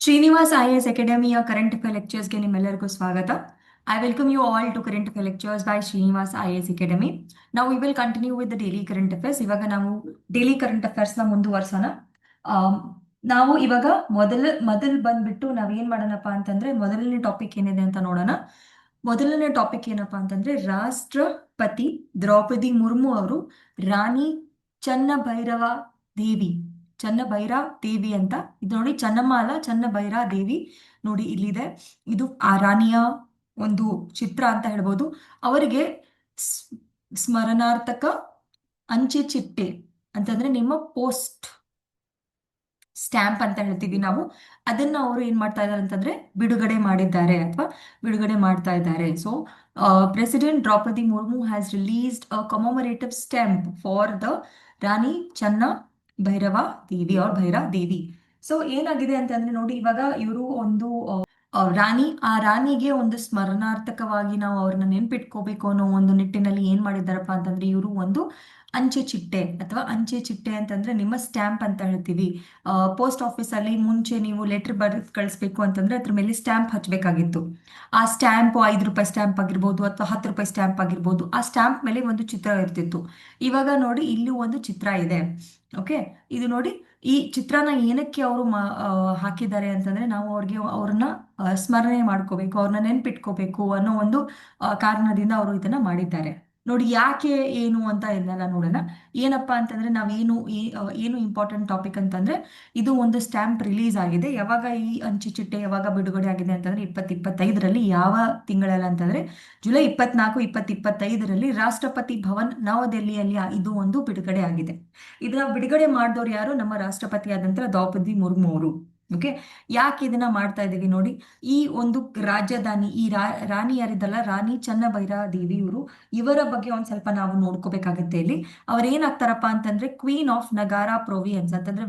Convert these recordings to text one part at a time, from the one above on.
Srinivas IAS ಅಕಾಡೆಮಿಯ current affair ಲೆಕ್ಚರ್ಸ್ಗೆ ನಿಮ್ಮೆಲ್ಲರಿಗೂ ಸ್ವಾಗತ. I welcome you all to current affair lectures by Srinivas IAS academy. ನಾವು we will continue with the daily current affairs. ಇವಾಗ ನಾವು daily current affairs ನ ಮುಂದುವರ್ಸೋಣ. Am, ನಾವು ಇವಾಗ ಮೊದಲ್ ಬಂದ್ಬಿಟ್ಟು ನಾವೇನ್ ಮಾಡೋಣಪ್ಪ ಅಂತಂದ್ರೆ ಮೊದಲನೇ ಟಾಪಿಕ್ ಏನಿದೆ ಅಂತ ನೋಡೋಣ. ಮೊದಲನೇ ಟಾಪಿಕ್ ಏನಪ್ಪಾ ಅಂತಂದ್ರೆ ರಾಷ್ಟ್ರಪತಿ ದ್ರೌಪದಿ ಮುರ್ಮು ಅವರು ರಾಣಿ ಚೆನ್ನಭೈರವ ದೇವಿ ಚನ್ನಭೈರಾ ದೇವಿ ಅಂತ, ಇದು ನೋಡಿ ಚೆನ್ನಮ್ಮ ಅಲ್ಲ, ಚೆನ್ನಭೈರಾ ದೇವಿ ನೋಡಿ ಇಲ್ಲಿದೆ. ಇದು ಆ ರಾಣಿಯ ಒಂದು ಚಿತ್ರ ಅಂತ ಹೇಳ್ಬೋದು. ಅವರಿಗೆ ಸ್- ಸ್ಮರಣಾರ್ಥಕ ಅಂಚೆ ಚಿಟ್ಟೆ ಅಂತಂದ್ರೆ ನಿಮ್ಮ ಪೋಸ್ಟ್ ಸ್ಟ್ಯಾಂಪ್ ಅಂತ ಹೇಳ್ತೀವಿ ನಾವು, ಅದನ್ನ ಅವರು ಏನ್ ಮಾಡ್ತಾ ಇದ್ದಾರೆ ಅಂತಂದ್ರೆ ಬಿಡುಗಡೆ ಮಾಡಿದ್ದಾರೆ ಅಥವಾ ಬಿಡುಗಡೆ ಮಾಡ್ತಾ ಇದ್ದಾರೆ. So president Draupadi Murmu has released a commemorative stamp for the Rani Chenna Bhairava ದೇವಿ ಅವ್ರ ಭೈರಾ ದೇವಿ. ಸೊ ಏನಾಗಿದೆ ಅಂತಂದ್ರೆ ನೋಡಿ, ಇವಾಗ ಇವರು ಒಂದು ಆ ರಾಣಿಗೆ ಒಂದು ಸ್ಮರಣಾರ್ಥಕವಾಗಿ ನಾವು ಅವ್ರನ್ನ ನೆನ್ಪಿಟ್ಕೋಬೇಕು ಅನ್ನೋ ಒಂದು ನಿಟ್ಟಿನಲ್ಲಿ ಏನ್ ಮಾಡಿದಾರಪ್ಪ ಅಂತಂದ್ರೆ ಇವರು ಒಂದು ಅಂಚೆ ಚಿಟ್ಟೆ ಅಥವಾ ಅಂಚೆ ಚಿಟ್ಟೆ ಅಂತಂದ್ರೆ ನಿಮ್ಮ ಸ್ಟ್ಯಾಂಪ್ ಅಂತ ಹೇಳ್ತೀವಿ. ಪೋಸ್ಟ್ ಆಫೀಸ್ ಅಲ್ಲಿ ಮುಂಚೆ ನೀವು ಲೆಟರ್ ಬರೆದು ಕಳಿಸ್ಬೇಕು ಅಂತಂದ್ರೆ ಅದ್ರ ಮೇಲೆ ಸ್ಟ್ಯಾಂಪ್ ಹಚ್ಚಬೇಕಾಗಿತ್ತು. ಆ ಸ್ಟ್ಯಾಂಪ್ 5 ರೂಪಾಯಿ ಸ್ಟ್ಯಾಂಪ್ ಆಗಿರ್ಬೋದು ಅಥವಾ 10 ರೂಪಾಯಿ ಸ್ಟ್ಯಾಂಪ್ ಆಗಿರ್ಬೋದು, ಆ ಸ್ಟ್ಯಾಂಪ್ ಮೇಲೆ ಒಂದು ಚಿತ್ರ ಇರ್ತಿತ್ತು. ಇವಾಗ ನೋಡಿ ಇಲ್ಲಿ ಒಂದು ಚಿತ್ರ ಇದೆ. ಓಕೆ, ಇದು ನೋಡಿ, ಈ ಚಿತ್ರನ ಏನಕ್ಕೆ ಅವರು ಹಾಕಿದ್ದಾರೆ ಅಂತಂದ್ರೆ ನಾವು ಅವ್ರನ್ನ ಸ್ಮರಣೆ ಮಾಡ್ಕೋಬೇಕು, ಅವ್ರನ್ನ ನೆನ್ಪಿಟ್ಕೋಬೇಕು ಅನ್ನೋ ಒಂದು ಕಾರಣದಿಂದ ಅವರು ಇದನ್ನ ಮಾಡಿದ್ದಾರೆ. ನೋಡಿ ಯಾಕೆ ಏನು ಅಂತ ಇದನ್ನೆಲ್ಲ ನೋಡೋಣ. ಏನಪ್ಪಾ ಅಂತಂದ್ರೆ ಏನು ಇಂಪಾರ್ಟೆಂಟ್ ಟಾಪಿಕ್ ಅಂತಂದ್ರೆ, ಇದು ಒಂದು ಸ್ಟ್ಯಾಂಪ್ ರಿಲೀಸ್ ಆಗಿದೆ. ಯಾವಾಗ ಈ ಅಂಚೆ ಚಿಟ್ಟೆ ಯಾವಾಗ ಬಿಡುಗಡೆ ಆಗಿದೆ ಅಂತಂದ್ರೆ 2025ರಲ್ಲಿ. ಯಾವ ತಿಂಗಳಲ್ಲಿ ಅಂತಂದ್ರೆ ಜುಲೈ 24, 2025ರಲ್ಲಿ ರಾಷ್ಟ್ರಪತಿ ಭವನ್ ನವದೆಹಲಿಯಲ್ಲಿ ಇದು ಒಂದು ಬಿಡುಗಡೆ ಆಗಿದೆ. ಇದನ್ನ ಬಿಡುಗಡೆ ಮಾಡಿದವರು ಯಾರು? ನಮ್ಮ ರಾಷ್ಟ್ರಪತಿ ಆದಂತ ದ್ರೌಪದಿ ಮುರ್ಮು ಅವರು. ಓಕೆ, ಯಾಕೆ ಇದನ್ನ ಮಾಡ್ತಾ ಇದೀವಿ ನೋಡಿ. ಈ ಒಂದು ರಾಜಧಾನಿ, ಈ ರಾಣಿ ಯಾರಿದ್ದಲ್ಲ, ರಾಣಿ ಚೆನ್ನಭೈರಾ ದೇವಿ ಇವರು, ಇವರ ಬಗ್ಗೆ ಒಂದ್ ಸ್ವಲ್ಪ ನಾವು ನೋಡ್ಕೋಬೇಕಾಗತ್ತೆ. ಇಲ್ಲಿ ಅವ್ರ ಏನಾಗ್ತಾರಪ್ಪ ಅಂತಂದ್ರೆ ಕ್ವೀನ್ ಆಫ್ ನಗಾರಾ ಪ್ರೊವಿಯನ್ಸ್ ಅಂತಂದ್ರೆ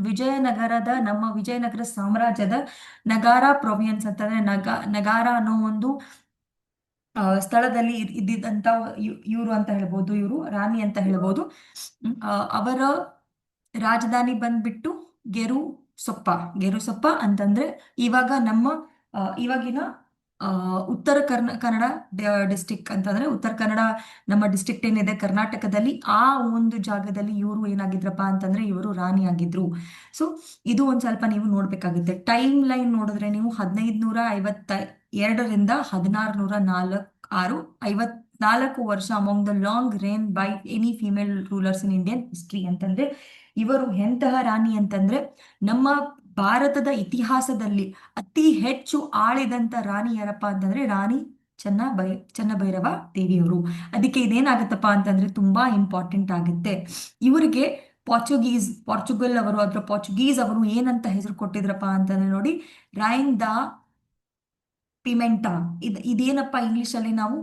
ನಮ್ಮ ವಿಜಯನಗರ ಸಾಮ್ರಾಜ್ಯದ ನಗಾರಾ ಪ್ರೊವಿಯನ್ಸ್ ಅಂತಂದ್ರೆ ನಗಾರ ಅನ್ನೋ ಒಂದು ಸ್ಥಳದಲ್ಲಿ ಇದ್ದಿದ್ದಂತ ಇವರು ಅಂತ ಹೇಳ್ಬೋದು, ಇವರು ರಾಣಿ ಅಂತ ಹೇಳ್ಬೋದು. ಅವರ ರಾಜಧಾನಿ ಬಂದ್ಬಿಟ್ಟು ಗೆರು ಗೆರು ಸೊಪ್ಪ ಅಂತಂದ್ರೆ ಇವಾಗ ನಮ್ಮ ಇವಾಗಿನ ಉತ್ತರ ಕನ್ನಡ ಡಿಸ್ಟಿಕ್ ಅಂತಂದ್ರೆ ಉತ್ತರ ಕನ್ನಡ ನಮ್ಮ ಡಿಸ್ಟ್ರಿಕ್ಟ್ ಏನಿದೆ ಕರ್ನಾಟಕದಲ್ಲಿ, ಆ ಒಂದು ಜಾಗದಲ್ಲಿ ಇವರು ಏನಾಗಿದ್ರಪ್ಪ ಅಂತಂದ್ರೆ ಇವರು ರಾಣಿ ಆಗಿದ್ರು. ಸೊ ಇದು ಒಂದ್ ಸ್ವಲ್ಪ ನೀವು ನೋಡ್ಬೇಕಾಗುತ್ತೆ. ಟೈಮ್ ಲೈನ್ ನೋಡಿದ್ರೆ ನೀವು 1552ರಿಂದ 1654 ವರ್ಷ among the long rain by any female rulers in Indian history ಅಂತಂದ್ರೆ ಇವರು ಎಂತಹ ರಾಣಿ ಅಂತಂದ್ರೆ ನಮ್ಮ ಭಾರತದ ಇತಿಹಾಸದಲ್ಲಿ ಅತಿ ಹೆಚ್ಚು ಆಳಿದಂತ ರಾಣಿ ಯಾರಪ್ಪ ಅಂತಂದ್ರೆ ರಾಣಿ ಚೆನ್ನಭೈರವ ದೇವಿಯವರು. ಅದಕ್ಕೆ ಇದೇನಾಗತ್ತಪ್ಪ ಅಂತಂದ್ರೆ ತುಂಬಾ ಇಂಪಾರ್ಟೆಂಟ್ ಆಗುತ್ತೆ. ಇವರಿಗೆ ಪೋರ್ಚುಗಲ್ ಅವರು ಅಥವಾ ಪೋರ್ಚುಗೀಸ್ ಅವರು ಏನಂತ ಹೆಸರು ಕೊಟ್ಟಿದ್ರಪ್ಪ ಅಂತಂದ್ರೆ ನೋಡಿ, ರೈನ್ ದ ಪಿಮೆಂಟಾ. ಇದೇನಪ್ಪ ಇಂಗ್ಲಿಷ್ ಅಲ್ಲಿ ನಾವು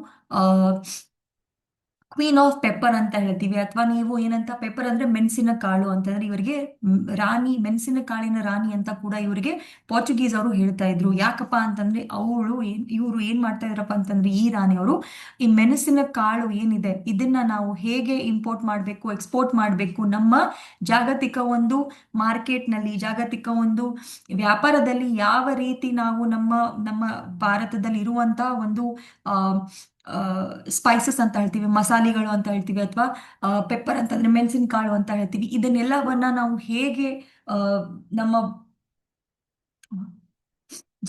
ಕ್ವೀನ್ ಆಫ್ ಪೆಪ್ಪರ್ ಅಂತ ಹೇಳ್ತೀವಿ. ಅಥವಾ ನೀವು ಏನಂತ, ಪೆಪ್ಪರ್ ಅಂದ್ರೆ ಮೆಣಸಿನ ಕಾಳು ಅಂತಂದ್ರೆ ಇವರಿಗೆ ರಾಣಿ, ಮೆಣಸಿನ ಕಾಳಿನ ರಾಣಿ ಅಂತ ಕೂಡ ಇವರಿಗೆ ಪೋರ್ಚುಗೀಸ್ ಅವರು ಹೇಳ್ತಾ ಇದ್ರು. ಯಾಕಪ್ಪ ಅಂತಂದ್ರೆ ಇವರು ಏನ್ ಮಾಡ್ತಾ ಇದ್ರಪ್ಪ ಅಂತಂದ್ರೆ ಈ ರಾಣಿ ಅವರು ಈ ಮೆಣಸಿನ ಕಾಳು ಏನಿದೆ ಇದನ್ನ ನಾವು ಹೇಗೆ ಇಂಪೋರ್ಟ್ ಮಾಡಬೇಕು, ಎಕ್ಸ್ಪೋರ್ಟ್ ಮಾಡಬೇಕು, ನಮ್ಮ ಜಾಗತಿಕ ಒಂದು ಮಾರ್ಕೆಟ್ ನಲ್ಲಿ, ಜಾಗತಿಕ ಒಂದು ವ್ಯಾಪಾರದಲ್ಲಿ ಯಾವ ರೀತಿ ನಾವು ನಮ್ಮ ನಮ್ಮ ಭಾರತದಲ್ಲಿ ಇರುವಂತ ಒಂದು ಸ್ಪೈಸಸ್ ಅಂತ ಹೇಳ್ತೀವಿ, ಮಸಾಲೆಗಳು ಅಂತ ಹೇಳ್ತೀವಿ, ಅಥವಾ ಪೆಪ್ಪರ್ ಅಂತಂದ್ರೆ ಮೆಣಸಿನ ಕಾಳು ಅಂತ ಹೇಳ್ತೀವಿ, ಇದನ್ನೆಲ್ಲವನ್ನ ನಾವು ಹೇಗೆ ನಮ್ಮ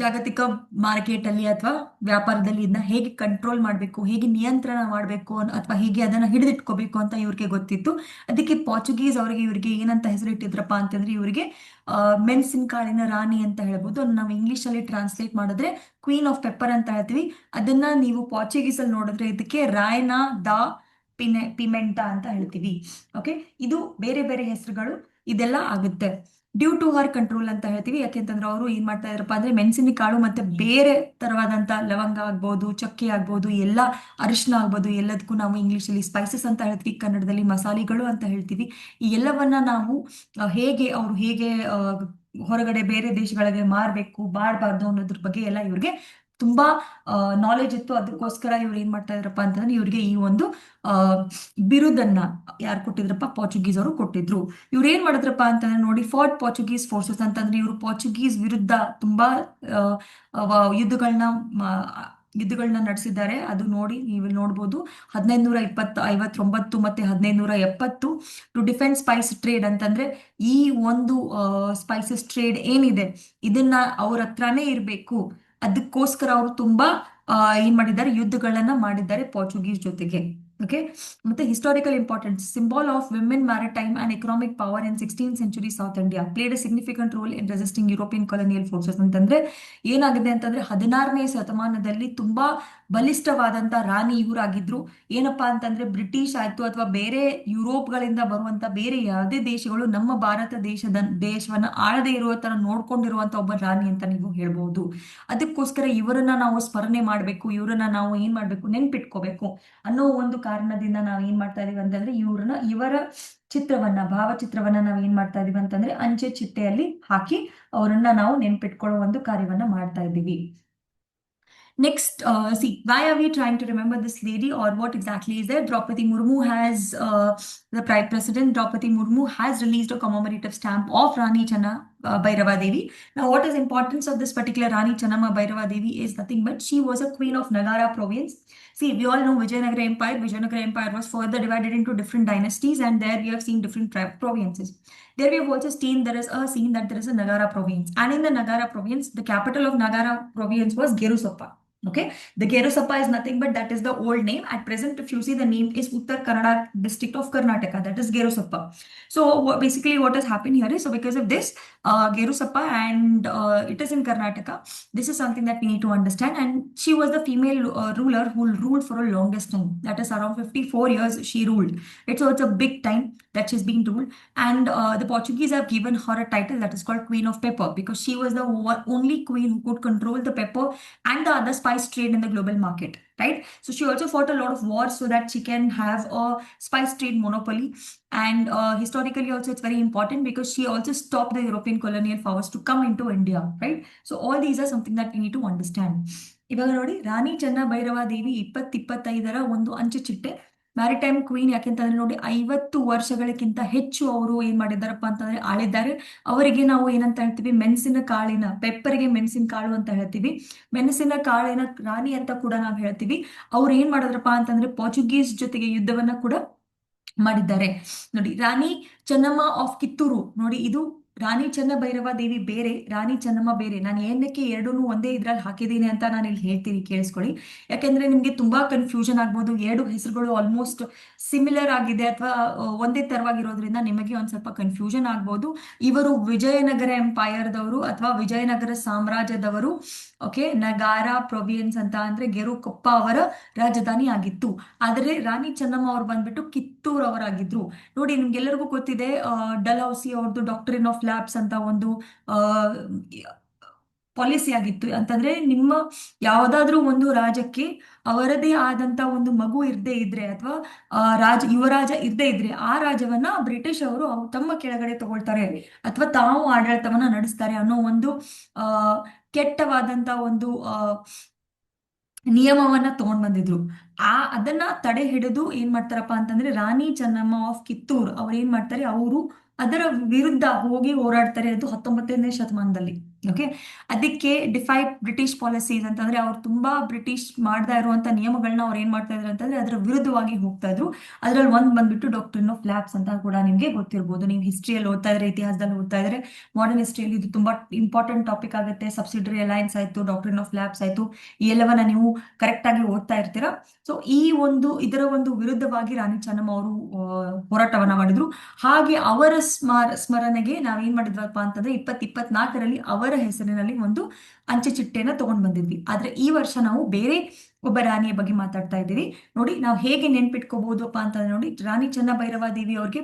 ಜಾಗತಿಕ ಮಾರ್ಕೆಟ್ ಅಲ್ಲಿ ಅಥವಾ ವ್ಯಾಪಾರದಲ್ಲಿ ಇದನ್ನ ಹೇಗೆ ಕಂಟ್ರೋಲ್ ಮಾಡಬೇಕು, ಹೇಗೆ ನಿಯಂತ್ರಣ ಮಾಡಬೇಕು ಅಥವಾ ಹೇಗೆ ಅದನ್ನ ಹಿಡಿದಿಟ್ಕೋಬೇಕು ಅಂತ ಇವ್ರಿಗೆ ಗೊತ್ತಿತ್ತು. ಅದಕ್ಕೆ ಪೋರ್ಚುಗೀಸ್ ಅವರಿಗೆ ಇವ್ರಿಗೆ ಏನಂತ ಹೆಸರಿಟ್ಟಿದ್ರಪ್ಪ ಅಂತಂದ್ರೆ ಇವರಿಗೆ ಮೆಣಸಿನ ಕಾಳಿನ ರಾಣಿ ಅಂತ ಹೇಳ್ಬೋದು. ನಾವು ಇಂಗ್ಲಿಷ್ ಅಲ್ಲಿ ಟ್ರಾನ್ಸ್ಲೇಟ್ ಮಾಡಿದ್ರೆ ಕ್ವೀನ್ ಆಫ್ ಪೆಪ್ಪರ್ ಅಂತ ಹೇಳ್ತೀವಿ. ಅದನ್ನ ನೀವು ಪೋರ್ಚುಗೀಸ್ ಅಲ್ಲಿ ನೋಡಿದ್ರೆ ಇದಕ್ಕೆ ರಾಯ್ನಾ ದ ಪಿಮೆಂಟಾ ಅಂತ ಹೇಳ್ತೀವಿ. ಓಕೆ, ಇದು ಬೇರೆ ಬೇರೆ ಹೆಸರುಗಳು ಇದೆಲ್ಲ ಆಗುತ್ತೆ. ಡ್ಯೂ ಟು ಹರ್ ಕಂಟ್ರೋಲ್ ಅಂತ ಹೇಳ್ತೀವಿ. ಯಾಕೆಂತಂದ್ರೆ ಅವರು ಏನ್ ಮಾಡ್ತಾ ಇದ್ರಪ್ಪ ಅಂದ್ರೆ ಮೆಣಸಿನ ಕಾಳು ಮತ್ತೆ ಬೇರೆ ತರವಾದಂತ ಲವಂಗ ಆಗ್ಬೋದು, ಚಕ್ಕೆ ಆಗ್ಬೋದು, ಎಲ್ಲ ಅರಿಶಿನ ಆಗ್ಬೋದು, ಎಲ್ಲದಕ್ಕೂ ನಾವು ಇಂಗ್ಲಿಷ್ ಅಲ್ಲಿ ಸ್ಪೈಸಸ್ ಅಂತ ಹೇಳ್ತೀವಿ, ಕನ್ನಡದಲ್ಲಿ ಮಸಾಲೆಗಳು ಅಂತ ಹೇಳ್ತೀವಿ. ಈ ಎಲ್ಲವನ್ನ ನಾವು ಹೇಗೆ ಹೊರಗಡೆ ಬೇರೆ ದೇಶಗಳಿಗೆ ಮಾರಬೇಕು, ಮಾಡಬಾರ್ದು ಅನ್ನೋದ್ರ ಬಗ್ಗೆ ಎಲ್ಲ ಇವ್ರಿಗೆ ತುಂಬಾ ನಾಲೆಜ್ ಇತ್ತು. ಅದಕ್ಕೋಸ್ಕರ ಇವ್ರು ಏನ್ ಮಾಡ್ತಾ ಇದ್ರಪ್ಪ ಅಂತಂದ್ರೆ ಇವ್ರಿಗೆ ಈ ಒಂದು ಆ ಬಿರುದನ್ನ ಯಾರು ಕೊಟ್ಟಿದ್ರಪ್ಪ, ಪೋರ್ಚುಗೀಸ್ ಅವರು ಕೊಟ್ಟಿದ್ರು. ಇವ್ರು ಏನ್ ಮಾಡಿದ್ರಪ್ಪ ಅಂತಂದ್ರೆ ನೋಡಿ, ಫಾರ್ಟ್ ಪೋರ್ಚುಗೀಸ್ ಫೋರ್ಸಸ್ ಅಂತಂದ್ರೆ ಇವರು ಪೋರ್ಚುಗೀಸ್ ವಿರುದ್ಧ ತುಂಬಾ ಆ, ಯುದ್ಧಗಳನ್ನ ಯುದ್ಧಗಳನ್ನ ನಡೆಸಿದ್ದಾರೆ. ಅದು ನೋಡಿ ನೀವು ಇಲ್ಲಿ ನೋಡ್ಬೋದು, 1559 ಮತ್ತೆ 1570 ಟು ಡಿಫೆಂಡ್ ಸ್ಪೈಸ್ ಟ್ರೇಡ್ ಅಂತಂದ್ರೆ ಈ ಒಂದು ಸ್ಪೈಸಸ್ ಟ್ರೇಡ್ ಏನಿದೆ ಇದನ್ನ ಅವ್ರ ಹತ್ರನೇ ಇರಬೇಕು, ಅದಕ್ಕೋಸ್ಕರ ಅವರು ತುಂಬಾ ಏನ್ ಮಾಡಿದ್ದಾರೆ, ಯುದ್ಧಗಳನ್ನ ಮಾಡಿದ್ದಾರೆ ಪೋರ್ಚುಗೀಸ್ ಜೊತೆಗೆ. ಓಕೆ, ಮತ್ತೆ historical importance, symbol of women maritime and economic power in 16th century south India, played A significant role in resisting European colonial forces ಅಂತಂದ್ರೆ ಏನಾಗಿದೆ ಅಂತಂದ್ರೆ 16ನೇ ಶತಮಾನದಲ್ಲಿ ತುಂಬಾ ಬಲಿಷ್ಠವಾದಂತ ರಾಣಿ ಇವರಾಗಿದ್ರು. ಏನಪ್ಪಾ ಅಂತಂದ್ರೆ ಬ್ರಿಟಿಷ್ ಆಯ್ತು ಅಥವಾ ಬೇರೆ ಯುರೋಪ್ಗಳಿಂದ ಬರುವಂತ ಬೇರೆ ಯಾವುದೇ ದೇಶಗಳು ನಮ್ಮ ಭಾರತ ದೇಶವನ್ನ ಆಳದೆ ಇರುವ ತರ ನೋಡ್ಕೊಂಡಿರುವಂತ ಒಬ್ಬ ರಾಣಿ ಅಂತ ನೀವು ಹೇಳ್ಬಹುದು. ಅದಕ್ಕೋಸ್ಕರ ಇವರನ್ನ ನಾವು ಸ್ಮರಣೆ ಮಾಡ್ಬೇಕು, ಇವರನ್ನ ನಾವು ಏನ್ ಮಾಡ್ಬೇಕು, ನೆನ್ಪಿಟ್ಕೋಬೇಕು ಅನ್ನೋ ಒಂದು ಕಾರಣದಿಂದ ನಾವ್ ಏನ್ ಮಾಡ್ತಾ ಇದೀವಿ ಅಂತಂದ್ರೆ ಇವರ ಚಿತ್ರವನ್ನ, ಭಾವಚಿತ್ರವನ್ನ ನಾವ್ ಏನ್ ಮಾಡ್ತಾ ಇದೀವಿ ಅಂತಂದ್ರೆ ಅಂಚೆ ಚಿಟ್ಟೆಯಲ್ಲಿ ಹಾಕಿ ಅವರನ್ನ ನಾವು ನೆನ್ಪಿಟ್ಕೊಳ್ಳೋ ಒಂದು ಕಾರ್ಯವನ್ನ ಮಾಡ್ತಾ ಇದ್ದೀವಿ. Next, see, why are we trying to remember this lady, or what exactly is there? Draupadi Murmu has, the Prime President Draupadi Murmu has released a commemorative stamp of Rani Channa Bhairava Devi. Now, what is importance of this particular Rani Channama Bhairava Devi is nothing but she was a queen of Nagara province. See, we all know Vijayanagara Empire. Vijayanagara Empire was further divided into different dynasties, and there we have seen different provinces. There we have also seen there is a Nagara province, and in the Nagara province, the capital of Nagara province was Gerusoppa. Okay, the Gerusappa is nothing but that is the old name. At present, if you see, the name is Uttar Kannada district of Karnataka, that is Gerusappa. So basically what has happened here is, so because of this Gerusappa, and it is in Karnataka, this is something that we need to understand. And she was the female ruler who ruled for a longest time, that is around 54 years she ruled. Right? So it's a big time that she's been ruled. And the Portuguese have given her a title that is called Queen of Pepper, because she was the only queen who could control the pepper and the other spice trade in the global market, right? So she also fought a lot of wars so that she can have a spice trade monopoly. And historically also it's very important because she also stopped the European colonial powers to come into India, right? So all these are something that we need to understand. ಇವಾಗ ನೋಡಿ, ರಾಣಿ ಚೆನ್ನ ಭೈರವ ದೇವಿ 2025 ಒಂದು ಅಂಚೆ ಚಿಟ್ಟೆ maritime queen. ಯಾಕೆಂತಂದ್ರೆ ನೋಡಿ, 50 ವರ್ಷಗಳಕ್ಕಿಂತ ಹೆಚ್ಚು ಅವರು ಏನ್ ಮಾಡಿದಾರಪ್ಪ ಅಂತಂದ್ರೆ ಆಳಿದ್ದಾರೆ. ಅವರಿಗೆ ನಾವು ಏನಂತ ಹೇಳ್ತೀವಿ, ಮೆಣಸಿನ ಕಾಳಿನ, ಪೆಪ್ಪರಿಗೆ ಮೆಣಸಿನ ಕಾಳು ಅಂತ ಹೇಳ್ತೀವಿ, ಮೆಣಸಿನ ಕಾಳಿನ ರಾಣಿ ಅಂತ ಕೂಡ ನಾವು ಹೇಳ್ತೀವಿ. ಅವ್ರು ಏನ್ ಮಾಡಿದ್ರಪ್ಪ ಅಂತಂದ್ರೆ ಪೋರ್ಚುಗೀಸ್ ಜೊತೆಗೆ ಯುದ್ಧವನ್ನ ಕೂಡ ಮಾಡಿದ್ದಾರೆ. ನೋಡಿ, ರಾಣಿ ಚೆನ್ನಮ್ಮ ಆಫ್ ಕಿತ್ತೂರು, ನೋಡಿ ಇದು ರಾಣಿ ಚೆನ್ನ ಭೈರವ ದೇವಿ ಬೇರೆ, ರಾಣಿ ಚೆನ್ನಮ್ಮ ಬೇರೆ. ನಾನು ಏನಕ್ಕೆ ಎರಡೂ ಒಂದೇ ಇದ್ರಲ್ಲಿ ಹಾಕಿದ್ದೀನಿ ಅಂತ ನಾನು ಇಲ್ಲಿ ಹೇಳ್ತೀನಿ, ಕೇಳಿಸ್ಕೊಳ್ಳಿ. ಯಾಕೆಂದ್ರೆ ನಿಮ್ಗೆ ತುಂಬಾ ಕನ್ಫ್ಯೂಷನ್ ಆಗ್ಬೋದು. ಎರಡು ಹೆಸರುಗಳು ಆಲ್ಮೋಸ್ಟ್ ಸಿಮಿಲರ್ ಆಗಿದೆ ಅಥವಾ ಒಂದೇ ತರವಾಗಿರೋದ್ರಿಂದ ನಿಮಗೆ ಒಂದ್ ಸ್ವಲ್ಪ ಕನ್ಫ್ಯೂಷನ್ ಆಗ್ಬೋದು. ಇವರು ವಿಜಯನಗರ ಎಂಪೈರ್ದವರು ಅಥವಾ ವಿಜಯನಗರ ಸಾಮ್ರಾಜ್ಯದವರು. ಓಕೆ, ನಗಾರ ಪ್ರೊವಿಯನ್ಸ್ ಅಂತ ಅಂದ್ರೆ ಗೆರುಕೊಪ್ಪ ಅವರ ರಾಜಧಾನಿ ಆಗಿತ್ತು. ಆದರೆ ರಾಣಿ ಚೆನ್ನಮ್ಮ ಅವ್ರು ಬಂದ್ಬಿಟ್ಟು ಕಿತ್ತೂರ್ ಅವರಾಗಿದ್ರು. ನೋಡಿ, ನಿಮ್ಗೆಲ್ಲರಿಗೂ ಗೊತ್ತಿದೆ, ಡಲ್ ಹೌಸಿ ಅವ್ರದ್ದು ಡಾಕ್ಟ್ರಿನ್ ಆಫ್ ಲ್ಯಾಬ್ಸ್ ಅಂತ ಒಂದು ಪಾಲಿಸಿ ಆಗಿತ್ತು. ಅಂತಂದ್ರೆ ನಿಮ್ಮ ಯಾವುದಾದ್ರೂ ಒಂದು ರಾಜ್ಯಕ್ಕೆ ಅವರದೇ ಆದಂತ ಒಂದು ಮಗು ಇರದೇ ಇದ್ರೆ ಅಥವಾ ಯುವರಾಜ ಇರದೇ ಇದ್ರೆ ಆ ರಾಜ್ಯವನ್ನ ಬ್ರಿಟಿಷ್ ಅವರು ತಮ್ಮ ಕೆಳಗಡೆ ತಗೊಳ್ತಾರೆ ಅಥವಾ ತಾವು ಆಡಳಿತವನ್ನ ನಡೆಸ್ತಾರೆ ಅನ್ನೋ ಒಂದು ಕೆಟ್ಟವಾದಂತ ಒಂದು ನಿಯಮವನ್ನ ತಗೊಂಡ್ ಬಂದಿದ್ರು. ಅದನ್ನ ತಡೆ ಹಿಡಿದು ಏನ್ ಮಾಡ್ತಾರಪ್ಪ ಅಂತಂದ್ರೆ ರಾಣಿ ಚೆನ್ನಮ್ಮ ಆಫ್ ಕಿತ್ತೂರ್ ಅವ್ರು ಏನ್ ಮಾಡ್ತಾರೆ, ಅವರು ಅದರ ವಿರುದ್ಧ ಹೋಗಿ ಹೋರಾಡ್ತಾರೆ. ಅದು 19ನೇ ಶತಮಾನದಲ್ಲಿ. ಓಕೆ, ಅದಕ್ಕೆ ಡಿಫೈ ಬ್ರಿಟಿಷ್ ಪಾಲಿಸೀಸ್ ಅಂತಂದ್ರೆ ಅವ್ರು ತುಂಬಾ ಬ್ರಿಟಿಷ್ ಮಾಡ್ತಾ ಇರುವಂತ ನಿಯಮಗಳನ್ನ ಅವ್ರು ಏನ್ ಮಾಡ್ತಾ ಇದ್ರು ಅಂತಂದ್ರೆ ಅದರ ವಿರುದ್ಧವಾಗಿ ಹೋಗ್ತಾ ಇದ್ರು. ಅದ್ರಲ್ಲಿ ಒಂದ್ ಬಂದ್ಬಿಟ್ಟು ಡಾಕ್ಟ್ರಿನ್ ಆಫ್ ಲ್ಯಾಬ್ಸ್ ಅಂತ ಕೂಡ ನಿಮ್ಗೆ ಗೊತ್ತಿರ್ಬೋದು. ನೀವು ಹಿಸ್ಟ್ರಿಯಲ್ಲಿ ಓದ್ತಾ ಇದ್ರೆ, ಇತಿಹಾಸದಲ್ಲಿ ಓದ್ತಾ ಇದ್ರೆ, ಮಾಡರ್ನ್ ಹಿಸ್ಟ್ರಿಯಲ್ಲಿ ಇದು ತುಂಬಾ ಇಂಪಾರ್ಟೆಂಟ್ ಟಾಪಿಕ್ ಆಗುತ್ತೆ. ಸಬ್ಸಿಡರಿ ಅಲೈನ್ಸ್ ಆಯ್ತು, ಡಾಕ್ಟ್ರಿನ್ ಆಫ್ ಲ್ಯಾಬ್ಸ್ ಆಯ್ತು, ಈ ಎಲ್ಲವನ್ನ ನೀವು ಕರೆಕ್ಟ್ ಆಗಿ ಓದ್ತಾ ಇರ್ತೀರಾ. ಸೊ ಇದರ ಒಂದು ವಿರುದ್ಧವಾಗಿ ರಾಣಿ ಚೆನ್ನಮ್ಮ ಅವರು ಹೋರಾಟವನ್ನ ಮಾಡಿದ್ರು. ಹಾಗೆ ಅವರ ಸ್ಮರಣೆಗೆ ನಾವೇನ್ ಮಾಡಿದ್ವಪ್ಪ ಅಂತಂದ್ರೆ 2024ರಲ್ಲಿ ಅವರ ಹೆಸರಿನಲ್ಲಿ ಒಂದು ಅಂಚೆ ಚಿಟ್ಟೆನ ತಗೊಂಡ್ ಬಂದಿದ್ವಿ. ಆದ್ರೆ ಈ ವರ್ಷ ನಾವು ಬೇರೆ ಒಬ್ಬ ರಾಣಿಯ ಬಗ್ಗೆ ಮಾತಾಡ್ತಾ ಇದ್ದೀವಿ. ನೋಡಿ, ನಾವು ಹೇಗೆ ನೆನ್ಪಿಟ್ಕೋಬಹುದಪ್ಪ ಅಂತಂದ್ರೆ ನೋಡಿ, ರಾಣಿ ಚೆನ್ನ ಭೈರವ ದೇವಿ ಅವ್ರಿಗೆ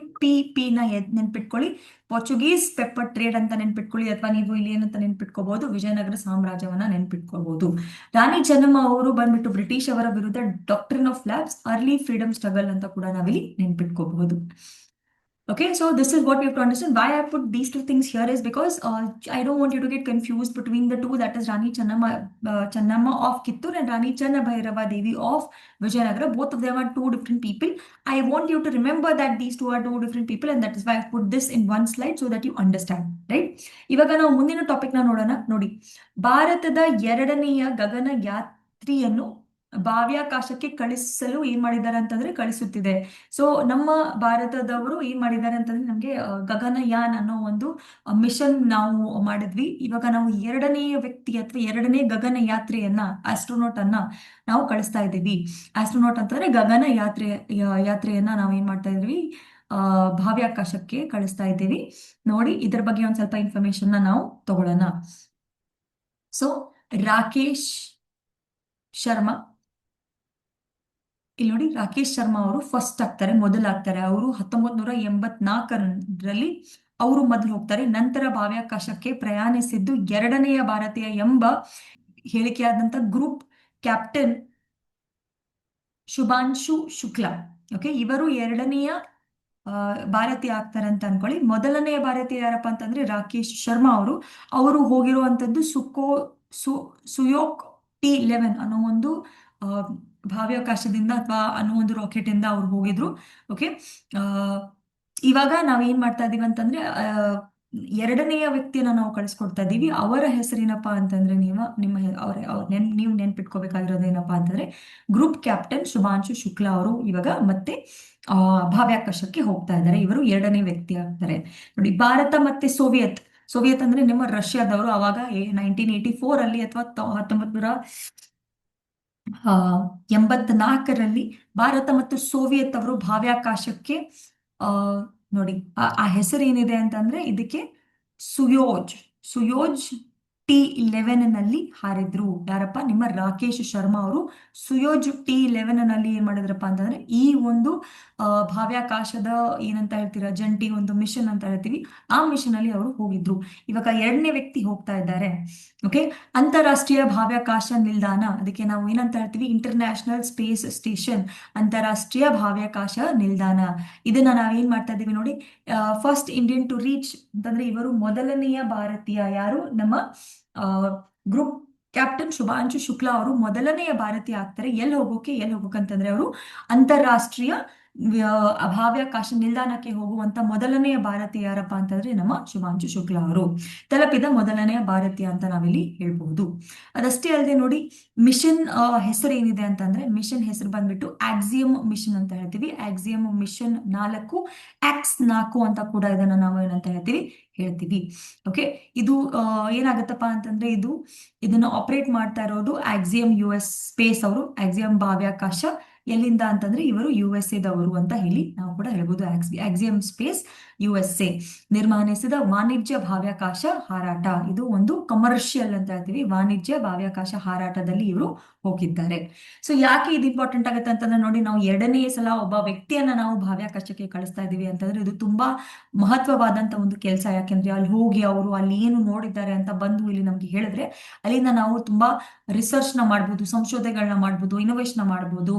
ಪಿ ನ ನೆನ್ಪಿಟ್ಕೊಳ್ಳಿ, ಪೋರ್ಚುಗೀಸ್ ಪೆಪ್ಪರ್ ಟ್ರೇಡ್ ಅಂತ ನೆನ್ಪಿಟ್ಕೊಳ್ಳಿ, ಅಥವಾ ನೀವು ಇಲ್ಲಿ ಏನಂತ ನೆನ್ಪಿಟ್ಕೋಬಹುದು, ವಿಜಯನಗರ ಸಾಮ್ರಾಜ್ಯವನ್ನ ನೆನ್ಪಿಟ್ಕೋಬಹುದು. ರಾಣಿ ಚೆನ್ನಮ್ಮ ಅವರು ಬಂದ್ಬಿಟ್ಟು ಬ್ರಿಟಿಷ್ ಅವರ ವಿರುದ್ಧ doctrine of lapse, early freedom struggle ಅಂತ ಕೂಡ ನಾವಿಲ್ಲಿ ನೆನ್ಪಿಟ್ಕೋಬಹುದು. Okay, so this is what we have to understand. Why I put these two things here is because I don't want you to get confused between the two. That is Rani Channamma of Kittur and Rani Channa Bhairava Devi of Vijayanagara. Both of them are two different people. I want you to remember that these two are two different people, and that is why I put this in one slide so that you understand. Right? ಇವಾಗ ನಾವು ಮುಂದಿನ topic ನ ನೋಡೋಣ. ನೋಡಿ, ಭಾರತದ ಎರಡನೆಯ ಗಗನ ಯಾತ್ರಿಯನ್ನು ಬಾಹ್ಯಾಕಾಶಕ್ಕೆ ಕಳಿಸಲು ಏನ್ ಮಾಡಿದ್ದಾರೆ ಅಂತಂದ್ರೆ ಕಳಿಸುತ್ತಿದೆ. ಸೊ ನಮ್ಮ ಭಾರತದವರು ಏನ್ ಮಾಡಿದ್ದಾರೆ ಅಂತಂದ್ರೆ ನಮ್ಗೆ ಗಗನಯಾನ್ ಅನ್ನೋ ಒಂದು ಮಿಷನ್ ನಾವು ಮಾಡಿದ್ವಿ. ಇವಾಗ ನಾವು ಎರಡನೆಯ ವ್ಯಕ್ತಿ ಅಥವಾ ಎರಡನೇ ಗಗನ ಯಾತ್ರೆಯನ್ನ ಆಸ್ಟ್ರೋನಾಟ್ ಅನ್ನ ನಾವು ಕಳಿಸ್ತಾ ಇದ್ದೀವಿ. ಆಸ್ಟ್ರೋನಾಟ್ ಅಂತಂದ್ರೆ ಗಗನ ಯಾತ್ರೆಯನ್ನ ನಾವು ಏನ್ ಮಾಡ್ತಾ ಇದ್ವಿ, ಬಾಹ್ಯಾಕಾಶಕ್ಕೆ ಕಳಿಸ್ತಾ ಇದ್ದೀವಿ. ನೋಡಿ, ಇದ್ರ ಬಗ್ಗೆ ಒಂದ್ ಸ್ವಲ್ಪ ಇನ್ಫಾರ್ಮೇಶನ್ ನಾವು ತಗೊಳ್ಳೋಣ. ಸೊ ರಾಕೇಶ್ ಶರ್ಮಾ, ಇಲ್ಲಿ ನೋಡಿ, ರಾಕೇಶ್ ಶರ್ಮಾ ಅವರು ಫಸ್ಟ್ ಆಗ್ತಾರೆ, ಮೊದಲಾಗ್ತಾರೆ. ಅವರು 1984ರಲ್ಲಿ ಅವರು ಮೊದಲು ಹೋಗ್ತಾರೆ. ನಂತರ ಬಾಹ್ಯಾಕಾಶಕ್ಕೆ ಪ್ರಯಾಣಿಸಿದ್ದು ಎರಡನೆಯ ಭಾರತೀಯ ಎಂಬ ಹೇಳಿಕೆಯಾದಂತ group captain Shubhanshu Shukla. Okay, ಇವರು ಎರಡನೆಯ ಭಾರತೀಯ ಆಗ್ತಾರೆ ಅಂತ ಅನ್ಕೊಳ್ಳಿ. ಮೊದಲನೆಯ ಭಾರತೀಯ ಯಾರಪ್ಪ ಅಂತಂದ್ರೆ ರಾಕೇಶ್ ಶರ್ಮಾ ಅವರು. ಅವರು ಹೋಗಿರುವಂತದ್ದು ಸುಯೋಕ್ T11 ಅನ್ನೋ ಒಂದು ಬಾಹ್ಯಾಕಾಶದಿಂದ ಅಥವಾ ಅನ್ನೋ ಒಂದು ರಾಕೆಟ್ ಇಂದ ಅವ್ರು ಹೋಗಿದ್ರು. ಓಕೆ, ಇವಾಗ ನಾವೇನ್ ಮಾಡ್ತಾ ಇದೀವಿ ಅಂತಂದ್ರೆ ಎರಡನೆಯ ವ್ಯಕ್ತಿಯನ್ನ ನಾವು ಕಳಿಸ್ಕೊಡ್ತಾ ಇದೀವಿ. ಅವರ ಹೆಸರೇನಪ್ಪಾ ಅಂತಂದ್ರೆ ನೀವು ನೆನ್ಪಿಟ್ಕೋಬೇಕಾಗಿರೋದೇನಪ್ಪಾ ಅಂತಂದ್ರೆ ಗ್ರೂಪ್ ಕ್ಯಾಪ್ಟನ್ ಶುಭಾಂಶು ಶುಕ್ಲಾ ಅವರು ಇವಾಗ ಮತ್ತೆ ಬಾಹ್ಯಾಕಾಶಕ್ಕೆ ಹೋಗ್ತಾ ಇದ್ದಾರೆ. ಇವರು ಎರಡನೇ ವ್ಯಕ್ತಿ ಆಗ್ತಾರೆ. ನೋಡಿ, ಭಾರತ ಮತ್ತೆ ಸೋವಿಯತ್ ಸೋವಿಯತ್ ಅಂದ್ರೆ ನಿಮ್ಮ ರಷ್ಯಾದವರು. ಅವಾಗ 1984 ಅಥವಾ 1984ರಲ್ಲಿ ಭಾರತ ಮತ್ತು ಸೋವಿಯತ್ ಅವರು ಬಾಹ್ಯಾಕಾಶಕ್ಕೆ ನೋಡಿ, ಆ ಹೆಸರು ಏನಿದೆ ಅಂತಂದ್ರೆ ಇದಕ್ಕೆ ಸುಯೋಜ್ T11 ನಲ್ಲಿ ಹಾರಿದ್ರು. ಯಾರಪ್ಪ? ನಿಮ್ಮ ರಾಕೇಶ್ ಶರ್ಮಾ ಅವರು ಸುಯೋಜ್ T11 ನಲ್ಲಿ ಏನ್ ಮಾಡಿದ್ರಪ್ಪ ಅಂತಂದ್ರೆ ಈ ಒಂದು ಬಾಹ್ಯಾಕಾಶದ ಏನಂತ ಹೇಳ್ತೀರಾ, ಜಂಟಿ ಒಂದು ಮಿಷನ್ ಅಂತ ಹೇಳ್ತೀವಿ, ಆ ಮಿಷನ್ ಅಲ್ಲಿ ಅವರು ಹೋಗಿದ್ರು. ಇವಾಗ ಎರಡನೇ ವ್ಯಕ್ತಿ ಹೋಗ್ತಾ ಇದ್ದಾರೆ. ಓಕೆ, ಅಂತಾರಾಷ್ಟ್ರೀಯ ಬಾಹ್ಯಾಕಾಶ ನಿಲ್ದಾಣ, ಅದಕ್ಕೆ ನಾವು ಏನಂತ ಹೇಳ್ತೀವಿ, ಇಂಟರ್ನ್ಯಾಷನಲ್ ಸ್ಪೇಸ್ ಸ್ಟೇಷನ್, ಅಂತಾರಾಷ್ಟ್ರೀಯ ಬಾಹ್ಯಾಕಾಶ ನಿಲ್ದಾಣ. ಇದನ್ನ ನಾವೇನ್ ಮಾಡ್ತಾ ಇದೀವಿ ನೋಡಿ, ಫಸ್ಟ್ ಇಂಡಿಯನ್ ಟು ರೀಚ್ ಅಂತಂದ್ರೆ ಇವರು ಮೊದಲನೆಯ ಭಾರತೀಯ. ಯಾರು? ನಮ್ಮ ಗ್ರೂಪ್ ಕ್ಯಾಪ್ಟನ್ ಶುಭಾಂಶು ಶುಕ್ಲಾ ಅವರು ಮೊದಲನೆಯ ಭಾರತೀಯ ಆಗ್ತಾರೆ. ಎಲ್ಲಿ ಹೋಗೋಕಂತಂದ್ರೆ ಅವರು ಅಂತಾರಾಷ್ಟ್ರೀಯ ಬಾಹ್ಯಾಕಾಶ ನಿಲ್ದಾಣಕ್ಕೆ ಹೋಗುವಂತ ಮೊದಲನೆಯ ಭಾರತೀಯ ಯಾರಪ್ಪ ಅಂತಂದ್ರೆ ನಮ್ಮ ಶುಭಾಂಶು ಶುಕ್ಲಾ ಅವರು ತಲುಪಿದ ಮೊದಲನೆಯ ಭಾರತೀಯ ಅಂತ ನಾವಿಲ್ಲಿ ಹೇಳ್ಬಹುದು. ಅದಷ್ಟೇ ಅಲ್ಲದೆ ನೋಡಿ, ಮಿಷನ್ ಹೆಸರು ಏನಿದೆ ಅಂತಂದ್ರೆ ಮಿಷನ್ ಹೆಸರು ಬಂದ್ಬಿಟ್ಟು ಆಕ್ಸಿಯಂ ಮಿಷನ್ ಅಂತ ಹೇಳ್ತೀವಿ. ಆಕ್ಸಿಯಂ ಮಿಷನ್ 4 X4 ಅಂತ ಕೂಡ ಇದನ್ನ ನಾವು ಏನಂತ ಹೇಳ್ತೀವಿ. ಓಕೆ, ಇದು ಏನಾಗತ್ತಪ್ಪ ಅಂತಂದ್ರೆ ಇದನ್ನ ಆಪರೇಟ್ ಮಾಡ್ತಾ ಇರೋದು ಆಕ್ಸಿಯಂ US ಸ್ಪೇಸ್ ಅವರು. ಆಕ್ಸಿಯಂ ಬಾಹ್ಯಾಕಾಶ ಎಲ್ಲಿಂದ ಅಂತಂದ್ರೆ ಇವರು USA ದವರು ಅಂತ ಹೇಳಿ ನಾವು ಕೂಡ ಹೇಳ್ಬೋದು. ಆಕ್ಸಿಯಂ ಸ್ಪೇಸ್ USA ನಿರ್ಮಾಣಿಸಿದ ವಾಣಿಜ್ಯ ಬಾಹ್ಯಾಕಾಶ ಹಾರಾಟ. ಇದು ಒಂದು ಕಮರ್ಷಿಯಲ್ ಅಂತ ಹೇಳ್ತೀವಿ, ವಾಣಿಜ್ಯ ಬಾಹ್ಯಾಕಾಶ ಹಾರಾಟದಲ್ಲಿ ಇವರು ಹೋಗಿದ್ದಾರೆ. ಸೊ ಯಾಕೆ ಇದು ಇಂಪಾರ್ಟೆಂಟ್ ಆಗುತ್ತೆ ಅಂತಂದ್ರೆ ನೋಡಿ, ನಾವು ಎರಡನೇ ಸಲ ಒಬ್ಬ ವ್ಯಕ್ತಿಯನ್ನ ನಾವು ಬಾಹ್ಯಾಕಾಶಕ್ಕೆ ಕಳಿಸ್ತಾ ಇದೀವಿ ಅಂತಂದ್ರೆ ಇದು ತುಂಬಾ ಮಹತ್ವವಾದಂತ ಒಂದು ಕೆಲಸ. ಯಾಕೆಂದ್ರೆ ಅಲ್ಲಿ ಹೋಗಿ ಅವರು ಅಲ್ಲಿ ಏನು ನೋಡಿದ್ದಾರೆ ಅಂತ ಬಂದು ಇಲ್ಲಿ ನಮ್ಗೆ ಹೇಳಿದ್ರೆ ಅಲ್ಲಿಂದ ನಾವು ತುಂಬಾ ರಿಸರ್ಚ್ ನ ಮಾಡ್ಬೋದು, ಸಂಶೋಧನೆಗಳನ್ನ ಮಾಡ್ಬೋದು, ಇನೋವೇಷನ್ ಮಾಡ್ಬೋದು.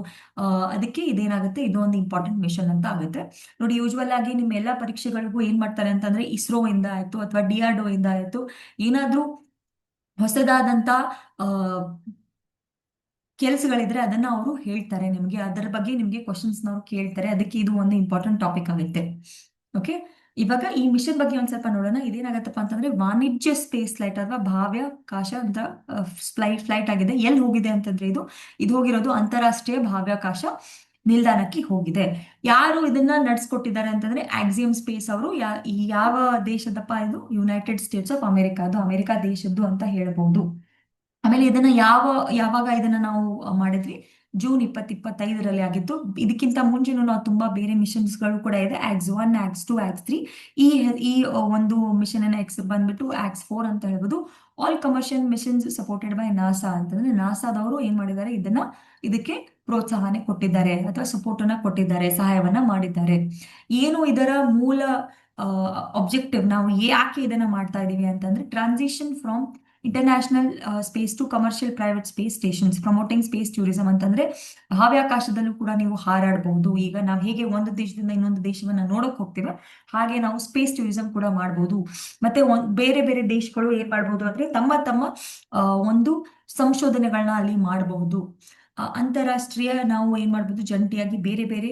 ಅದಕ್ಕೆ ಇದೇನಾಗುತ್ತೆ, ಇದು ಒಂದು ಇಂಪಾರ್ಟೆಂಟ್ ಮಿಷನ್ ಅಂತ ಆಗುತ್ತೆ. ನೋಡಿ, ಯೂಶುವಲ್ ಆಗಿ ನಿಮ್ಮ ಎಲ್ಲಾ ಪರೀಕ್ಷೆಗಳಿಗೂ ಏನ್ ಮಾಡ್ತಾರೆ ಅಂತಂದ್ರೆ ಇಸ್ರೋ ಇಂದ ಆಯ್ತು ಅಥವಾ DRDO ಇಂದ ಆಯ್ತು, ಏನಾದ್ರೂ ಹೊಸದಾದಂತ ಕೆಲಸಗಳಿದ್ರೆ ಅದನ್ನ ಅವರು ಹೇಳ್ತಾರೆ ನಿಮ್ಗೆ, ಅದರ ಬಗ್ಗೆ ನಿಮ್ಗೆ ಕ್ವಶನ್ಸ್ ನವರು ಕೇಳ್ತಾರೆ. ಅದಕ್ಕೆ ಇದು ಒಂದು ಇಂಪಾರ್ಟೆಂಟ್ ಟಾಪಿಕ್ ಆಗುತ್ತೆ. ಓಕೆ, ಇವಾಗ ಈ ಮಿಷನ್ ಬಗ್ಗೆ ಒಂದ್ ಸ್ವಲ್ಪ ನೋಡೋಣ. ಇದೇನಾಗತ್ತಪ್ಪ ಅಂತಂದ್ರೆ ವಾಣಿಜ್ಯ ಸ್ಪೇಸ್ ಫ್ಲೈಟ್ ಅಥವಾ ಬಾಹ್ಯಾಕಾಶ ಅಂತ ಫ್ಲೈಟ್ ಆಗಿದೆ. ಎಲ್ಲಿ ಹೋಗಿದೆ ಅಂತಂದ್ರೆ ಇದು ಹೋಗಿರೋದು ಅಂತಾರಾಷ್ಟ್ರೀಯ ಬಾಹ್ಯಾಕಾಶ ನಿಲ್ದಾಣಕ್ಕೆ ಹೋಗಿದೆ. ಯಾರು ಇದನ್ನ ನಡೆಸ್ಕೊಟ್ಟಿದ್ದಾರೆ ಅಂತಂದ್ರೆ ಆಕ್ಸಿಯಂ ಸ್ಪೇಸ್ ಅವರು. ಯಾವ ದೇಶದಪ್ಪ ಇದು? United States of America. ಅದು ಅಮೆರಿಕಾ ದೇಶದ್ದು ಅಂತ ಹೇಳ್ಬಹುದು. ಆಮೇಲೆ ಇದನ್ನ ಯಾವಾಗ ಇದನ್ನ ನಾವು ಮಾಡಿದ್ವಿ? ಜೂನ್ 2025ರಲ್ಲಿ ಆಗಿತ್ತು. ಇದಕ್ಕಿಂತ ಮುಂಚೆನೂ ನಾವು ತುಂಬಾ ಬೇರೆ ಮಿಷನ್ಸ್ ಗಳು ಕೂಡ ಇದೆ. AX1, AX2, AX3. ಈ ಒಂದು ಮಿಷನ್ ಹೆಸರು ಬಂದ್ಬಿಟ್ಟು AX4 ಅಂತ ಹೇಳ್ಬೋದು. All commercial missions supported by NASA ಅಂತಂದ್ರೆ ನಾಸಾದವರು ಏನ್ ಮಾಡಿದ್ದಾರೆ, ಇದಕ್ಕೆ ಪ್ರೋತ್ಸಾಹನೆ ಕೊಟ್ಟಿದ್ದಾರೆ ಅಥವಾ ಸಪೋರ್ಟ್ ಅನ್ನ ಕೊಟ್ಟಿದ್ದಾರೆ, ಸಹಾಯವನ್ನ ಮಾಡಿದ್ದಾರೆ. ಏನು ಇದರ ಮೂಲ ಆಬ್ಜೆಕ್ಟಿವ್, ನಾವು ಯಾಕೆ ಇದನ್ನ ಮಾಡ್ತಾ ಇದೀವಿ ಅಂತಂದ್ರೆ transition from international space to commercial private space stations promoting space tourism ಅಂತಂದ್ರೆ ಬಾಹ್ಯಾಕಾಶದಲ್ಲೂ ಕೂಡ ನೀವು ಹಾರಾಡಬಹುದು. ಈಗ ನಾವು ಹೇಗೆ ಒಂದು ದೇಶದಿಂದ ಇನ್ನೊಂದು ದೇಶವನ್ನ ನೋಡಕ್ ಹೋಗ್ತೀವಿ, ಹಾಗೆ ನಾವು ಸ್ಪೇಸ್ ಟೂರಿಸಂ ಕೂಡ ಮಾಡಬಹುದು. ಮತ್ತೆ ಬೇರೆ ಬೇರೆ ದೇಶಗಳು ಏನ್ ಮಾಡಬಹುದು ಅಂದ್ರೆ ತಮ್ಮ ತಮ್ಮ ಒಂದು ಸಂಶೋಧನೆಗಳನ್ನ ಅಲ್ಲಿ ಮಾಡಬಹುದು. ಅಂತಾರಾಷ್ಟ್ರೀಯ ನಾವು ಏನ್ ಮಾಡ್ಬೋದು, ಜಂಟಿಯಾಗಿ ಬೇರೆ ಬೇರೆ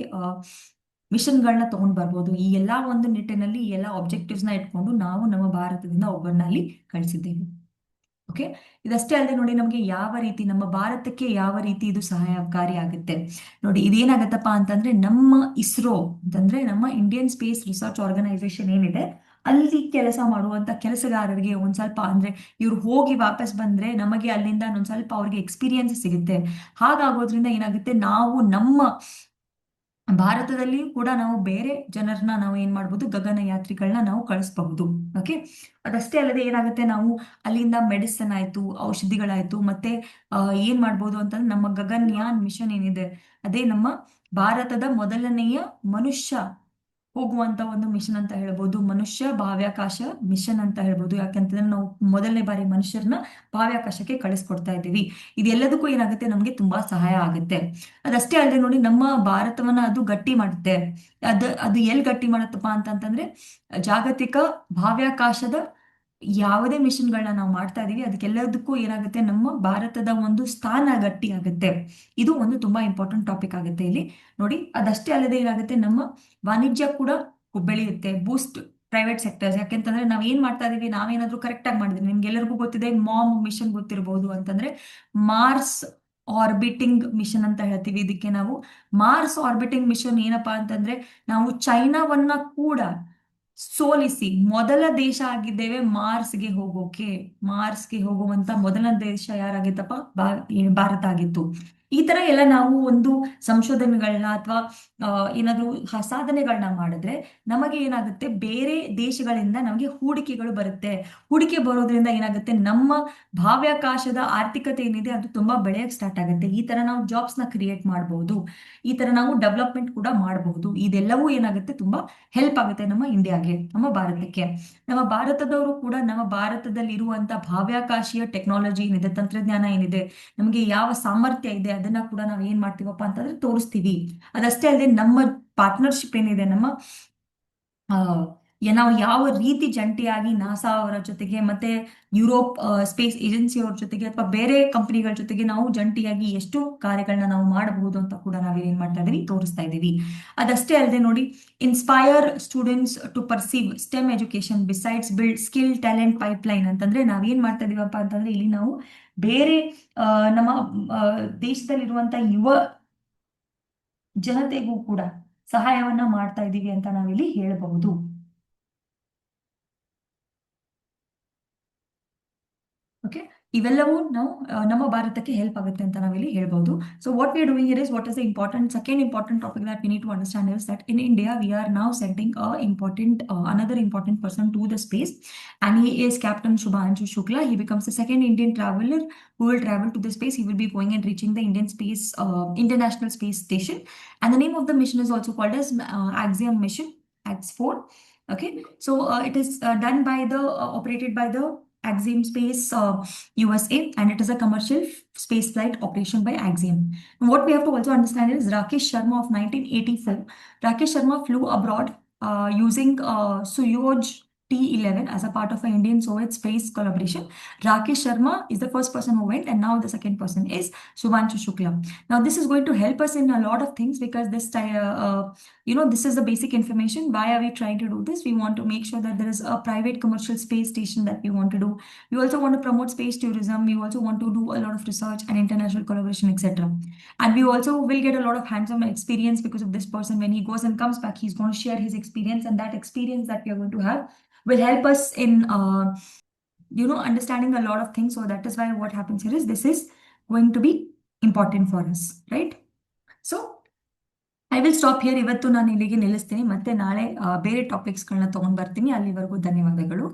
ಮಿಷನ್ಗಳನ್ನ ತಗೊಂಡ್ ಬರ್ಬೋದು. ಈ ಎಲ್ಲಾ ಒಂದು ನಿಟ್ಟಿನಲ್ಲಿ ಈ ಎಲ್ಲಾ ಆಬ್ಜೆಕ್ಟಿವ್ಸ್ ನ ಇಟ್ಕೊಂಡು ನಾವು ನಮ್ಮ ಭಾರತದಿಂದ ಒಬ್ಬರನ್ನ ಅಲ್ಲಿ ಕಳಿಸಿದ್ದೇವೆ. ಓಕೆ, ಇದಷ್ಟೇ ಅಲ್ಲದೆ ನೋಡಿ, ನಮಗೆ ಯಾವ ರೀತಿ ನಮ್ಮ ಭಾರತಕ್ಕೆ ಯಾವ ರೀತಿ ಇದು ಸಹಾಯಕಾರಿ ಆಗುತ್ತೆ ನೋಡಿ. ಇದೇನಾಗತ್ತಪ್ಪ ಅಂತಂದ್ರೆ ನಮ್ಮ ಇಸ್ರೋ ಅಂತಂದ್ರೆ ನಮ್ಮ ಇಂಡಿಯನ್ ಸ್ಪೇಸ್ ರಿಸರ್ಚ್ ಆರ್ಗನೈಸೇಷನ್ ಏನಿದೆ, ಅಲ್ಲಿ ಕೆಲಸ ಮಾಡುವಂತ ಕೆಲಸಗಾರರಿಗೆ ಒಂದ್ ಸ್ವಲ್ಪ ಅಂದ್ರೆ ಇವ್ರು ಹೋಗಿ ವಾಪಸ್ ಬಂದ್ರೆ ನಮಗೆ ಅಲ್ಲಿಂದ ಒಂದ್ ಸ್ವಲ್ಪ ಅವ್ರಿಗೆ ಎಕ್ಸ್ಪೀರಿಯನ್ಸ್ ಸಿಗುತ್ತೆ. ಹಾಗಾಗೋದ್ರಿಂದ ಏನಾಗುತ್ತೆ, ನಾವು ನಮ್ಮ ಭಾರತದಲ್ಲಿಯೂ ಕೂಡ ನಾವು ಬೇರೆ ಜನರನ್ನ ನಾವು ಏನ್ ಮಾಡ್ಬೋದು, ಗಗನಯಾತ್ರಿಗಳನ್ನ ನಾವು ಕಳಿಸಬಹುದು. ಓಕೆ, ಅದಷ್ಟೇ ಅಲ್ಲದೆ ಏನಾಗುತ್ತೆ, ನಾವು ಅಲ್ಲಿಂದ ಮೆಡಿಸಿನ್ ಆಯ್ತು, ಔಷಧಿಗಳಾಯ್ತು, ಮತ್ತೆ ಏನ್ ಮಾಡ್ಬೋದು ಅಂತಂದ್ರೆ ನಮ್ಮ ಗಗನ್ಯಾನ್ ಮಿಷನ್ ಏನಿದೆ, ಅದೇ ನಮ್ಮ ಭಾರತದ ಮೊದಲನೆಯ ಮನುಷ್ಯ ಹೋಗುವಂತ ಒಂದು ಮಿಷನ್ ಅಂತ ಹೇಳ್ಬೋದು. ಮನುಷ್ಯ ಬಾಹ್ಯಾಕಾಶ ಮಿಷನ್ ಅಂತ ಹೇಳ್ಬೋದು. ಯಾಕಂತಂದ್ರೆ ನಾವು ಮೊದಲನೇ ಬಾರಿ ಮನುಷ್ಯರನ್ನ ಬಾಹ್ಯಾಕಾಶಕ್ಕೆ ಕಳಿಸ್ಕೊಡ್ತಾ ಇದ್ದೀವಿ. ಇದೆಲ್ಲದಕ್ಕೂ ಏನಾಗುತ್ತೆ, ನಮ್ಗೆ ತುಂಬಾ ಸಹಾಯ ಆಗುತ್ತೆ. ಅದಷ್ಟೇ ಅಲ್ಲದೆ ನೋಡಿ, ನಮ್ಮ ಭಾರತವನ್ನ ಅದು ಗಟ್ಟಿ ಮಾಡುತ್ತೆ. ಅದು ಎಲ್ಲಿ ಗಟ್ಟಿ ಮಾಡುತ್ತಪ್ಪ ಅಂತಂತಂದ್ರೆ ಜಾಗತಿಕ ಬಾಹ್ಯಾಕಾಶದ ಯಾವುದೇ ಮಿಷನ್ಗಳನ್ನ ನಾವು ಮಾಡ್ತಾ ಇದೀವಿ ಅದಕ್ಕೆಲ್ಲದಕ್ಕೂ ಏನಾಗುತ್ತೆ, ನಮ್ಮ ಭಾರತದ ಒಂದು ಸ್ಥಾನ ಗಟ್ಟಿ ಆಗುತ್ತೆ. ಇದು ಒಂದು ತುಂಬಾ ಇಂಪಾರ್ಟೆಂಟ್ ಟಾಪಿಕ್ ಆಗುತ್ತೆ ಇಲ್ಲಿ ನೋಡಿ. ಅದಷ್ಟೇ ಅಲ್ಲದೆ ಏನಾಗುತ್ತೆ, ನಮ್ಮ ವಾಣಿಜ್ಯ ಕೂಡ ಬೆಳೆಯುತ್ತೆ. ಬೂಸ್ಟ್ ಪ್ರೈವೇಟ್ ಸೆಕ್ಟರ್ಸ್. ಯಾಕೆಂತಂದ್ರೆ ನಾವ್ ಏನ್ ಮಾಡ್ತಾ ಇದೀವಿ, ನಾವೇನಾದ್ರೂ ಕರೆಕ್ಟ್ ಆಗಿ ಮಾಡಿದ್ವಿ, ನಿಮ್ಗೆಲ್ಲರಿಗೂ ಗೊತ್ತಿದೆ ಮಾಮ್ ಮಿಷನ್ ಗೊತ್ತಿರಬಹುದು ಅಂತಂದ್ರೆ ಮಾರ್ಸ್ ಆರ್ಬಿಟಿಂಗ್ ಮಿಷನ್ ಅಂತ ಹೇಳ್ತೀವಿ ಇದಕ್ಕೆ ನಾವು. ಮಾರ್ಸ್ ಆರ್ಬಿಟಿಂಗ್ ಮಿಷನ್ ಏನಪ್ಪಾ ಅಂತಂದ್ರೆ ನಾವು ಚೈನಾವನ್ನ ಕೂಡ ಸೋಲಿಸಿ ಮೊದಲ ದೇಶ ಆಗಿದ್ದೇವೆ ಮಾರ್ಸ್ಗೆ ಹೋಗೋಕೆ. ಮಾರ್ಸ್ಗೆ ಹೋಗುವಂತ ಮೊದಲ ದೇಶ ಯಾರಾಗಿತ್ತಪ್ಪ, ಭಾರತ ಆಗಿತ್ತು. ಈ ತರ ಎಲ್ಲ ನಾವು ಒಂದು ಸಂಶೋಧನೆಗಳನ್ನ ಅಥವಾ ಏನಾದ್ರೂ ಸಾಧನೆಗಳನ್ನ ಮಾಡಿದ್ರೆ ನಮಗೆ ಏನಾಗುತ್ತೆ, ಬೇರೆ ದೇಶಗಳಿಂದ ನಮಗೆ ಹೂಡಿಕೆಗಳು ಬರುತ್ತೆ. ಹೂಡಿಕೆ ಬರೋದ್ರಿಂದ ಏನಾಗುತ್ತೆ, ನಮ್ಮ ಬಾಹ್ಯಾಕಾಶದ ಆರ್ಥಿಕತೆ ಏನಿದೆ ಅದು ತುಂಬಾ ಬೆಳೆಯಕ್ಕೆ ಸ್ಟಾರ್ಟ್ ಆಗುತ್ತೆ. ಈ ತರ ನಾವು ಜಾಬ್ಸ್ ನ ಕ್ರಿಯೇಟ್ ಮಾಡಬಹುದು, ಈ ತರ ನಾವು ಡೆವಲಪ್ಮೆಂಟ್ ಕೂಡ ಮಾಡಬಹುದು. ಇದೆಲ್ಲವೂ ಏನಾಗುತ್ತೆ, ತುಂಬಾ ಹೆಲ್ಪ್ ಆಗುತ್ತೆ ನಮ್ಮ ಇಂಡಿಯಾಗೆ, ನಮ್ಮ ಭಾರತಕ್ಕೆ. ನಮ್ಮ ಭಾರತದವರು ಕೂಡ ನಮ್ಮ ಭಾರತದಲ್ಲಿ ಇರುವಂತ ಬಾಹ್ಯಾಕಾಶೀಯ ಟೆಕ್ನಾಲಜಿ ಏನಿದೆ, ತಂತ್ರಜ್ಞಾನ ಏನಿದೆ, ನಮಗೆ ಯಾವ ಸಾಮರ್ಥ್ಯ ಇದೆ ಅದನ್ನ ಕೂಡ ನಾವು ಏನ್ ಮಾಡ್ತೀವಪ್ಪ ಅಂತಂದ್ರೆ ತೋರಿಸ್ತೀವಿ. ಅದಷ್ಟೇ ಅಲ್ಲದೆ ನಮ್ಮ ಪಾರ್ಟ್ನರ್ಶಿಪ್ ಏನಿದೆ, ನಮ್ಮ ನಾವು ಯಾವ ರೀತಿ ಜಂಟಿಯಾಗಿ ನಾಸಾ ಅವರ ಜೊತೆಗೆ ಮತ್ತೆ ಯುರೋಪ್ ಸ್ಪೇಸ್ ಏಜೆನ್ಸಿ ಅವ್ರ ಜೊತೆಗೆ ಅಥವಾ ಬೇರೆ ಕಂಪನಿಗಳ ಜೊತೆಗೆ ನಾವು ಜಂಟಿಯಾಗಿ ಎಷ್ಟು ಕಾರ್ಯಗಳನ್ನ ನಾವು ಮಾಡಬಹುದು ಅಂತ ಕೂಡ ನಾವೇನ್ ಮಾಡ್ತಾ ಇದೀವಿ, ತೋರಿಸ್ತಾ ಇದೀವಿ. ಅದಷ್ಟೇ ಅಲ್ಲದೆ ನೋಡಿ, inspire students to perceive STEM education besides build skill talent pipeline ಅಂತಂದ್ರೆ ನಾವೇನ್ ಮಾಡ್ತಾ ಇದೀವಪ್ಪ ಅಂತಂದ್ರೆ ಇಲ್ಲಿ ನಾವು ಬೇರೆ ನಮ್ಮ ದೇಶದಲ್ಲಿರುವಂತ ಯುವ ಜನತೆಗೂ ಕೂಡ ಸಹಾಯವನ್ನ ಮಾಡ್ತಾ ಇದೀವಿ ಅಂತ ನಾವಿಲ್ಲಿ ಹೇಳಬಹುದು. ಓಕೆ, ಇವೆಲ್ಲವೂ ನಾವು ನಮ್ಮ ಭಾರತಕ್ಕೆ ಹೆಲ್ಪ್ ಆಗುತ್ತೆ ಅಂತ ನಾವಿಲ್ಲಿ ಹೇಳ್ಬಹುದು. So what we are doing here is what is the important second important topic that we need to understand is that in India we are now sending another important person to the space, and he is Captain Shubhanshu Shukla. He becomes the second Indian traveler who will travel to the space. He will be going and reaching the International Space Station, and the name of the mission is also called as Axiom Mission, AX4. Okay, so it is done by the operated by the Axiom Space USA, and it is a commercial space flight operation by Axiom. And what we have to also understand is Rakesh Sharma of 1984. Rakesh Sharma flew abroad using Soyuz T-11 as a part of an Indian-Soviet space collaboration. Rakesh Sharma is the first person who went, and now the second person is Shubhanshu Shukla. Now this is going to help us in a lot of things because this is the basic information. Why are we trying to do this? We want to make sure that there is a private commercial space station that we want to do. We also want to promote space tourism. We also want to do a lot of research and international collaboration, etc. And we also will get a lot of hands-on experience because of this person. When he goes and comes back, he's going to share his experience, and that experience that we are going to have will help us in understanding a lot of things. So that is why what happens here is this is going to be important for us, right? So I will stop here. ಇವತ್ತು ನಾನು ಇಲ್ಲಿಗೆ ನಿಲ್ಲಿಸ್ತೀನಿ, ಮತ್ತೆ ನಾಳೆ ಬೇರೆ ಟಾಪಿಕ್ಸ್ಗಳನ್ನ ತಗೊಂಡ್ ಬರ್ತೀನಿ. ಅಲ್ಲಿವರೆಗೂ ಧನ್ಯವಾದಗಳು.